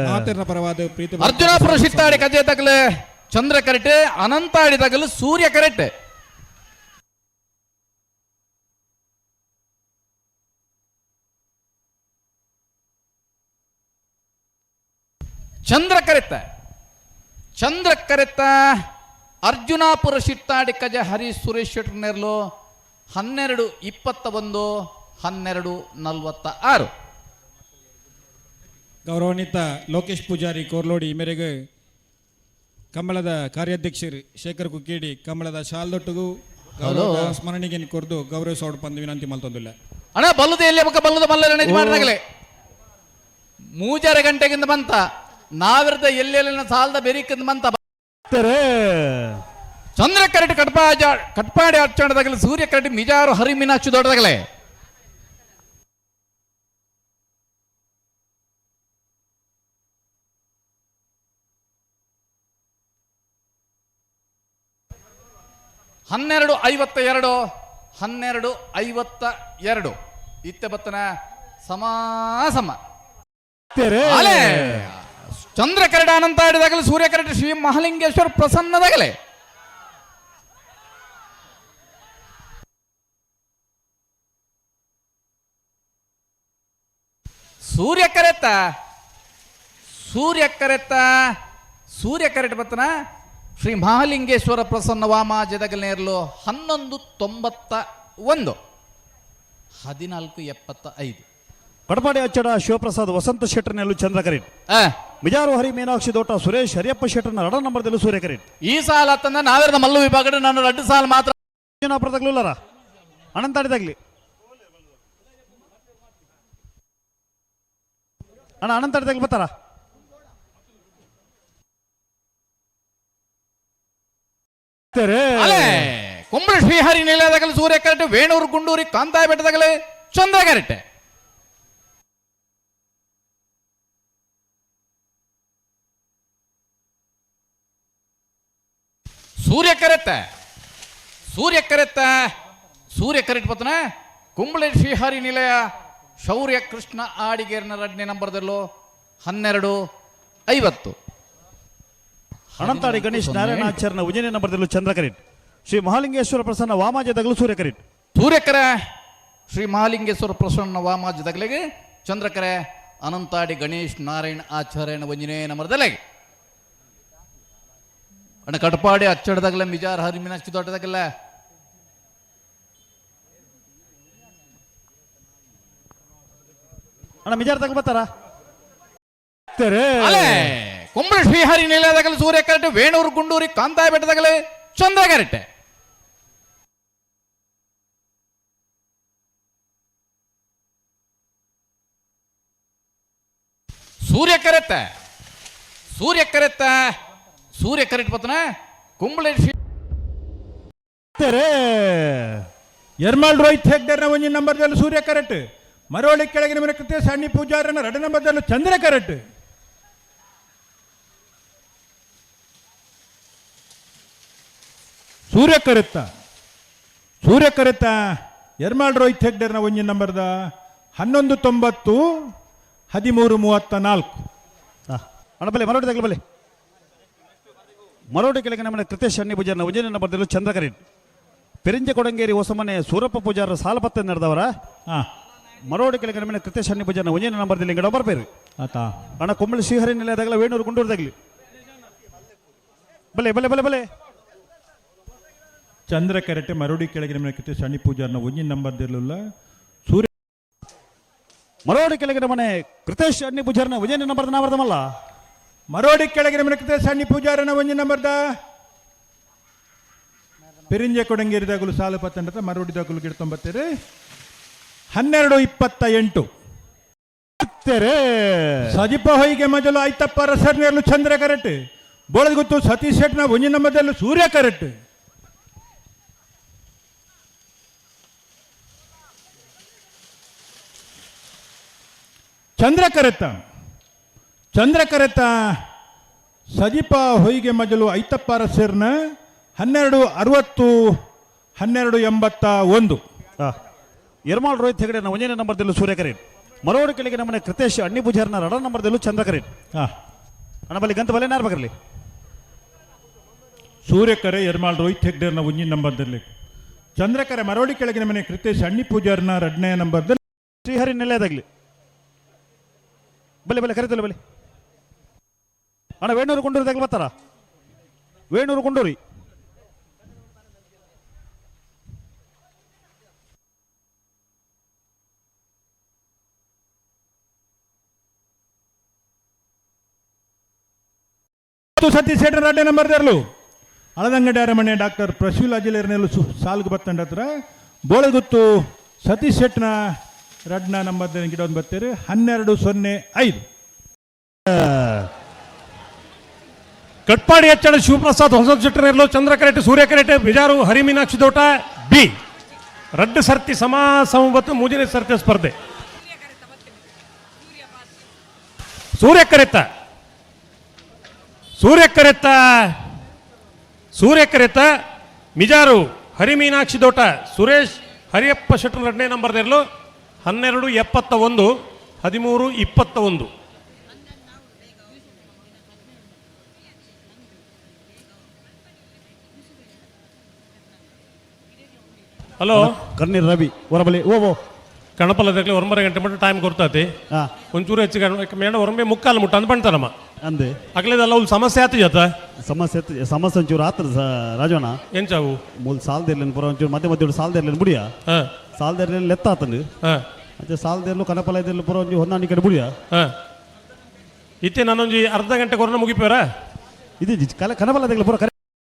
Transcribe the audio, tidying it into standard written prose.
ಮಾತಿನ ಪರವಾದ ಪ್ರೀತಿ ಅರ್ಜುನಾಪುರ ಶಿತ್ತಾಡಿ ಕಜೆ ತಗಲು ಚಂದ್ರ ಕರೆಟ್ ಅನಂತಾಡಿ ತಗಲು ಸೂರ್ಯ ಕರೆಟ್ ಚಂದ್ರ ಕರೆತ್ತ ಅರ್ಜುನಾಪುರ ಶಿತ್ತಾಡಿ ಕಜ ಹರಿ ಸುರೇಶ್ ಶೆಟ್ಟಿ ನೆರ್ಲು 12:21 12:46 ಗೌರವಾನ್ವಿತ ಲೋಕೇಶ್ ಪೂಜಾರಿ ಕೋರ್ಲೋಡಿ ಈ ಮೇರೆಗೆ ಕಮಲದ ಕಾರ್ಯಾಧ್ಯಕ್ಷರು ಶೇಖರ್ ಕುಕ್ಕೇಡಿ ಕಮಲದ ಶಾಲ್ದೊಟ್ಟಿಗೂ ಗೌರವ ಸ್ಮರಣೆಗೆ ಕೊರ್ದು ಗೌರವಿಸೋಡು ಬಂದು ವಿನಂತಿ ಮಲ್ತೊಂದಿಲ್ಲ ಅಣ್ಣ ಬಲ್ಲದ ಎಲ್ಲಿ ಮಕ್ಕ ಬಲ್ಲದ ಮಲ್ಲ ಮಾಡಿದಾಗಲೇ 3 ಗಂಟೆಗಿಂದ ಬಂತ ನಾವಿರದ ಎಲ್ಲೆಲ್ಲಿನ ಸಾಲದ ಬೆರಿಕಿಂದ ಬಂತ ಚಂದ್ರ ಕರೆಟ್ ಕಟ್ಪಾಡಿ ಅರ್ಚಣದಾಗಲಿ ಸೂರ್ಯ ಕರೆಟ್ ಮಿಜಾರು ಹರಿ ಮೀನಾಕ್ಷಿ ದೊಡ್ಡದಾಗಲೇ ಹನ್ನೆರಡು 12:52 ಇತ್ತೆ ಬತ್ತನ ಸಮ ಚಂದ್ರ ಕರಡ ಅನಂತ ಆಡಿದಾಗಲೇ ಸೂರ್ಯ ಕರಟ ಶ್ರೀ ಮಹಾಲಿಂಗೇಶ್ವರ ಪ್ರಸನ್ನದಾಗಲೇ ಸೂರ್ಯ ಕರೆತ ಬತ್ತನ ಶ್ರೀ ಮಹಾಲಿಂಗೇಶ್ವರ ಪ್ರಸನ್ನ ವಾಮಾಜದಗಲೇರ್ಲು 11:91 14:75 ಕಡಪಾಡಿ ಅಚ್ಚಡ ಶಿವಪ್ರಸಾದ್ ವಸಂತ ಶೆಟ್ಟರ್ನಲ್ಲೂ ಚಂದ್ರ ಕರೆಟ್ ಮಿಜಾರು ಹರಿ ಮೀನಾಕ್ಷಿ ದೋಟ ಸುರೇಶ್ ಹರಿಯಪ್ಪ ಶೆಟ್ಟರ್ನ 2 ನಂಬರ್ದಲ್ಲೂ ಸೂರ್ಯ ಕರೆಟ್ ಈ ಸಾಲ ತಂದ ನಾವಿರದ ಮಲ್ಲು ವಿಭಾಗ ನಾನು 2 ಸಾಲ ಮಾತ್ರ ಅರ್ಜುನಾಪುರದಾಗ್ಲೂ ಅನಂತಾಡಿದಾಗ್ಲಿ ಅಣ್ಣ ಅನಂತಾಡಿದಾಗ್ಲಿ ಬರ್ತಾರ ಕುಂಬಳ ಶ್ರೀಹರಿ ನಿಲಯದಾಗಲೇ ಸೂರ್ಯ ಕರೆಟ್ ವೇಣೂರು ಗುಂಡೂರಿ ಕಾಂತಾಯ ಬೆಟ್ಟದಾಗಲೇ ಚಂದ್ರ ಕರೆಟ್ ಸೂರ್ಯ ಕರೆಟ್ ಬತ್ತನ ಕುಂಬಳೆ ಶ್ರೀಹರಿ ನಿಲಯ ಶೌರ್ಯ ಕೃಷ್ಣ ಆಡಿಗೇರ್ನ 2ನೇ ನಂಬರ್ದಲ್ಲೂ 12:50 ಅನಂತಾಡಿ ಗಣೇಶ್ ನಾರಾಯಣಾಚಾರ್ಯನ 1ನೇ ನಂಬರ್ದಲ್ಲೂ ಚಂದ್ರ ಕರೆಟ್ ಶ್ರೀ ಮಹಾಲಿಂಗೇಶ್ವರ ಪ್ರಸನ್ನ ವಾಮಾಜದಗಲು ಸೂರ್ಯ ಕರೆಟ್ ಶ್ರೀ ಮಹಾಲಿಂಗೇಶ್ವರ ಪ್ರಸನ್ನ ವಾಮಾಜದಗಲಿಗೆ ಚಂದ್ರಕರೆ ಅನಂತಾಡಿ ಗಣೇಶ್ ನಾರಾಯಣ ಆಚಾರ್ಯನ 1ನೇ ನಂಬರ್ದಲ್ಲೇ ಅಣ್ಣ ಕಟ್ಪಾಡಿ ಅಚ್ಚಡದಾಗಲ ಮಿಜಾರ್ ಹರಿ ಮೀನಾಕ್ಷಿ ದೊಡ್ಡದಾಗಲ್ಲ ಅಣ್ಣ ಮಿಜಾರ್ ತಗ ಬರ್ತಾರ ಕುಂಬಳ ಶ್ರೀಹರಿ ನಿಲಯದಾಗಲೇ ಸೂರ್ಯ ಕರೆಟ್ ವೇಣೂರು ಗುಂಡೂರಿ ಕಾಂತಾಯ ಬೆಟ್ಟದಾಗಲೇ ಚಂದ್ರ ಕರೆಟ್ ಸೂರ್ಯ ಕರೆಟ್ ಬತ್ತನ ಕುಂಬಳೆ ಯರ್ಮಲ್ ರೋಹಿತ್ ಹೆಗ್ಡರ್ನ 1 ನಂಬರ್ದಲ್ಲೂ ಸೂರ್ಯ ಕರೆಟ್ ಮರೋಳಿ ಕೆಳಗಿನ ಮನೆ ಕೃತ್ಯ ಸಣ್ಣಿ ಪೂಜಾರನ 2 ನಂಬರ್ದಲ್ಲೂ ಚಂದ್ರ ಕರೆಟ್ ಸೂರ್ಯ ಕರೆತ ಯರ್ಮಲ್ ರೋಹಿತ್ ಹೆಗ್ಡರ್ನ 1 ನಂಬರ್ದ 11:90 13:34 ಅಣ್ಣ ಬಲೆ ಮರೋಡಿ ತಗಲಿ ಬಲೆ ಮರೋಡಿ ಕೆಳಗಿನ ಮನೆ ಕೃತ್ಯ ಶಣ್ಣಿ ಪೂಜಾರನ 1ನೇ ನಂಬರ್ದಲ್ಲೂ ಚಂದ್ರ ಕರೆಟ್ ಪೆರಿಂಜೆ ಕೊಡಂಗೇರಿ ಹೊಸಮನೆ ಸೂರಪ್ಪ ಪೂಜಾರ ಸಾಲಪತ್ತ ನಡೆದವರ ಮರೋಡಿ ಕೆಳಗಿನ ಮನೆ ಕೃತ್ಯ ಶಣ್ಣಿ ಪೂಜಾರನ 1ನೇ ನಂಬರ್ದಲ್ಲಿ ಇಂಗಡ ಬರ್ಬೇರು ಅಣ್ಣ ಕುಂಬಳ ಶ್ರೀಹರಿ ನಿಲಯದಾಗಲ ವೇಣೂರು ಗುಂಡೂರದಾಗ್ಲಿ ಬಲೆ ಬಲೆ ಬಲೆ ಬಲೆ ಚಂದ್ರ ಕರೆಟ್ ಮರೋಡಿ ಕೆಳಗಿನ ಮನೆ ಕೃತ್ಯ ಶಣ್ಣಿ ಪೂಜಾರನ 1ನೇ ನಂಬರ್ದಲ್ಲ ಸೂರ್ಯ ಮರೋಡಿ ಕೆಳಗಿನ ಮನೆ ಕೃತ್ಯ ಶಣ್ಣಿ ಪೂಜಾರನ 1ನೇ ನಂಬರ್ದ ನಾವರ್ದಮಲ್ಲ ಮರೋಡಿ ಕೆಳಗಿನ ಮನೆ ಕೃತ್ಯ ಶಣ್ಣಿ ಪೂಜಾರನ 1ನೇ ನಂಬರ್ದ ಪೆರಿಂಜೆ ಕೊಡಂಗೇರಿದಾಗಲು ಸಾಲು ಪತ್ತಂಡ ಮರೋಡಿದಾಗಲು ಗಿಡ 90 12:28 ಸಜಿಪ ಹೊಯ್ಗೆ ಮೊದಲು ಐತಪ್ಪ ರಸರ್ನಲ್ಲೂ ಚಂದ್ರ ಕರೆಟ್ ಬೋಳದ ಗೊತ್ತು ಸತೀಶ್ ಶೆಟ್ನ 1ನೇ ನಂಬರ್ದಲ್ಲೂ ಸೂರ್ಯ ಕರೆಟ್ ಚಂದ್ರ ಕರೆತ ಸಜಿಪ ಹೊಯ್ಗೆ ಮೊದಲು ಐತಪ್ಪ ರಸರ್ನ 12:60 12:81 ಯರ್ಮಾಳ್ ರೋಹಿತ್ ಹೆಗಡೆ 1ನೇ ನಂಬರ್ದಲ್ಲೂ ಸೂರ್ಯ ಕರೆಟ್ ಮರೋಡಿ ಕೆಳಗೆ ನಮ್ಮನೆ ಕೃತೇಶ್ ಅಣ್ಣಿ ಪೂಜಾರನ ರಡ ನಂಬರ್ದಲ್ಲೂ ಚಂದ್ರಕರೇಟ್ ಅಣ್ಣ ಬಲ್ಲಿ ಗಂತ ಬಲೆ ನಾರು ಬಗರ್ಲಿ ಸೂರ್ಯಕರೆ ಯರ್ಮಾಳ್ ರೋಹಿತ್ ಹೆಗ್ಡೇರ್ನ ಒಂಜಿನ ನಂಬರ್ದಲ್ಲಿ ಚಂದ್ರಕರೆ ಮರೋಡಿ ಕೆಳಗಿನ ಮನೆ ಕೃತೇಶ್ ಅಣ್ಣಿ ಪೂಜಾರ್ನ 2ನೇ ನಂಬರ್ದಲ್ಲಿ ಶ್ರೀಹರಿ ನೆಲೆಯದಾಗಲಿ ಬಲೆ ಬಲೆ ಕರೀತಲ್ಲ ಬಲೆ ಅಣ್ಣ ವೇಣೂರು ಕೊಂಡೂರಿದಾಗಲಿ ಬರ್ತಾರ ವೇಣೂರು ಕೊಂಡೂರಿ ಸತೀಶ್ ಶೆಟ್ಟರ್ 2ನೇ ನಂಬರ್ದರ್ಲು ಹಳದಂಗಡಿ ಅರಮನೆ ಡಾಕ್ಟರ್ ಪ್ರಶೀಲ್ ಅಜಿಲೇರ್ನೆಲ್ಲು ಸಾಲ್ಗೆ ಬತ್ತಂಡ ಹತ್ರ ಬೋಳಗುತ್ತು ಸತೀಶ್ ಶೆಟ್ನ 2ನೇ ನಂಬರ್ದ ಗಿಡ ಒಂದು ಬರ್ತೀರಿ 12-05 ಕಟ್ಪಾಡಿ ಹೆಚ್ಚಳ ಶಿವಪ್ರಸಾದ್ ಹೊಸ ಶೆಟ್ಟರ್ನೆಲ್ಲು ಚಂದ್ರಕರೇಟೆ ಸೂರ್ಯಕರೇಟೆ ಬಿಜಾರು ಹರಿಮೀನಾಕ್ಷಿ ದೋಟ ಬಿ ರಡ್ಡು ಸರ್ತಿ ಸಮಬತ್ತು ಮೂಜನೆ ಸರ್ತಿ ಸ್ಪರ್ಧೆ ಸೂರ್ಯಕರೆತ್ತ ಮಿಜಾರು ಹರಿಮೀನಾಕ್ಷಿ ದೋಟ ಸುರೇಶ್ ಹರಿಯಪ್ಪ ಶೆಟ್ಟರ್ 2ನೇ ನಂಬರ್ದಲ್ಲೂ 12-71 13-21 ಹಲೋ ಕರ್ನೀರ್ ರವಿ ಹೊರಬಲಿ ಓ ಕಣಪಲ್ಲದಾಗಲಿ 9:30 ಗಂಟೆ ಮಟ್ಟ ಟೈಮ್ ಕೊಡ್ತತಿ ಹಾ ಒಂಚೂರು ಹೆಚ್ಚು ಮೇಡ ಹೊರಂಬೆ ಮುಕ್ಕಾಲು ಮುಟ್ಟ ಅಂದ್ ಬಂತಾನಮ್ಮ ಅಂದೆ ಅಗ್ಲೇದಲ್ಲ ಅವ್ಳು ಸಮಸ್ಯೆ ಆತು ಜತ ಸಮಸ್ಯೆ ಒಂಚೂರು ಆತ್ರ ರಾಜವಣ್ಣ ಎಂಚಾವು ಮೂಲ ಸಾಲದಿರ್ಲೇನು ಪುರ ಒಂಚೂರು ಮಧ್ಯೆ ಸಾಲದಿರ್ಲೇನು ಬುಡಿಯ ಹಾಂ ಸಾಲದಿರ್ಲೇನು ಲೆತ್ತ ಆತಂದು ಹಾಂ ಮತ್ತೆ ಸಾಲದಿರ್ಲು ಕನಪಲ ಇದ್ದಿರ್ಲು ಪುರ ಒಂಚೂರು ಹೊನ್ನಾನಿ ಕಡೆ ಬುಡಿಯ ಹಾಂ ಇತ್ತೆ ನಾನೊಂದು ಅರ್ಧ ಗಂಟೆ ಕೊರೋನಾ ಮುಗಿಪೇರ ಇದು ಕನಪಲ ಪುರ